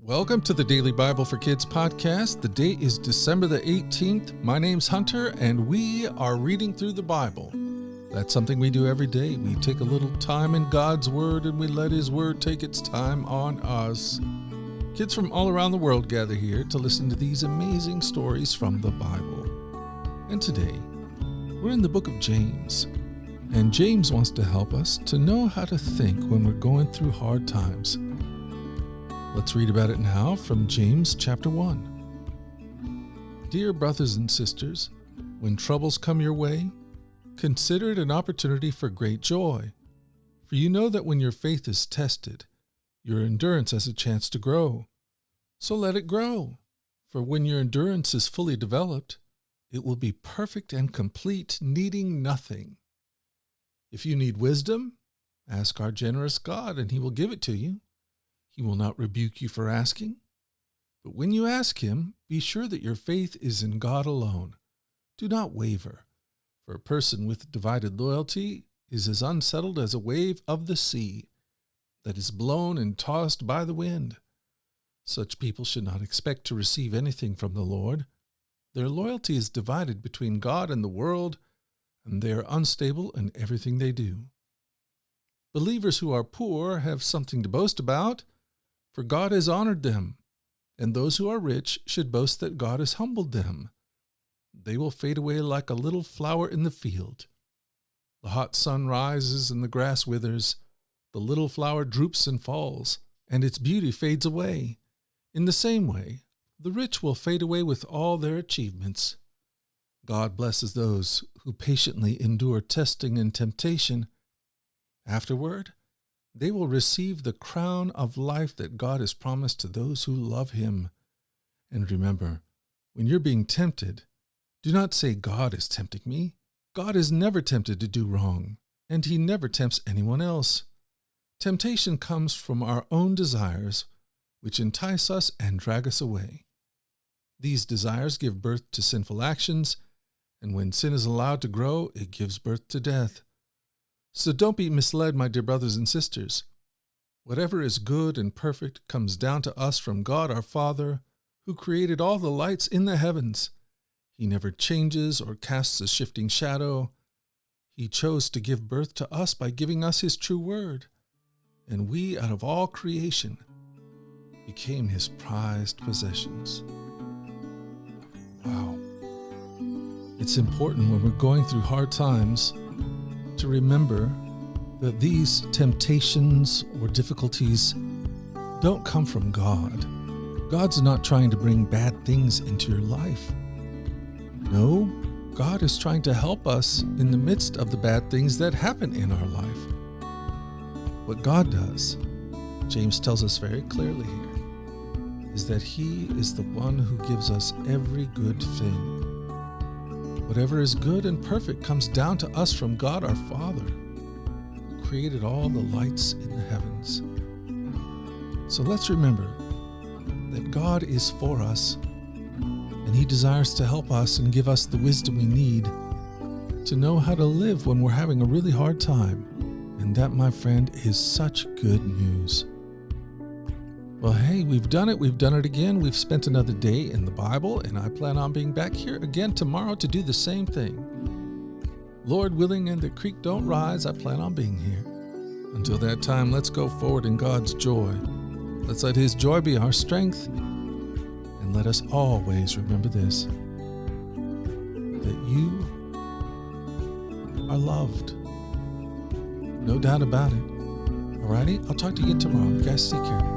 Welcome to the Daily Bible for Kids podcast. The date is December the 18th. My name's Hunter, and we are reading through the Bible. That's something we do every day. We take a little time in God's Word, and we let His Word take its time on us. Kids from all around the world gather here to listen to these amazing stories from the Bible. And today, we're in the book of James. And James wants to help us to know how to think when we're going through hard times. Let's read about it now from James chapter 1. Dear brothers and sisters, when troubles come your way, consider it an opportunity for great joy. For you know that when your faith is tested, your endurance has a chance to grow. So let it grow. For when your endurance is fully developed, it will be perfect and complete, needing nothing. If you need wisdom, ask our generous God, and He will give it to you. He will not rebuke you for asking. But when you ask Him, be sure that your faith is in God alone. Do not waver, for a person with divided loyalty is as unsettled as a wave of the sea that is blown and tossed by the wind. Such people should not expect to receive anything from the Lord. Their loyalty is divided between God and the world, and they are unstable in everything they do. Believers who are poor have something to boast about, for God has honored them, and those who are rich should boast that God has humbled them. They will fade away like a little flower in the field. The hot sun rises and the grass withers. The little flower droops and falls, and its beauty fades away. In the same way, the rich will fade away with all their achievements. God blesses those who patiently endure testing and temptation. Afterward, they will receive the crown of life that God has promised to those who love Him. And remember, when you're being tempted, do not say, God is tempting me. God is never tempted to do wrong, and He never tempts anyone else. Temptation comes from our own desires, which entice us and drag us away. These desires give birth to sinful actions, and when sin is allowed to grow, it gives birth to death. So don't be misled, my dear brothers and sisters. Whatever is good and perfect comes down to us from God our Father, who created all the lights in the heavens. He never changes or casts a shifting shadow. He chose to give birth to us by giving us His true word. And we, out of all creation, became His prized possessions. Wow. It's important when we're going through hard times to remember that these temptations or difficulties don't come from God. God's not trying to bring bad things into your life. No, God is trying to help us in the midst of the bad things that happen in our life. What God does, James tells us very clearly here, is that He is the one who gives us every good thing. Whatever is good and perfect comes down to us from God our Father, who created all the lights in the heavens. So let's remember that God is for us, and He desires to help us and give us the wisdom we need to know how to live when we're having a really hard time. And that, my friend, is such good news. Well, hey, we've done it again. We've spent another day in the Bible, and I plan on being back here again tomorrow to do the same thing. Lord willing, and the creek don't rise, I plan on being here. Until that time, let's go forward in God's joy. Let's let His joy be our strength, and let us always remember this, that you are loved. No doubt about it. Alrighty, I'll talk to you again tomorrow. You guys take care.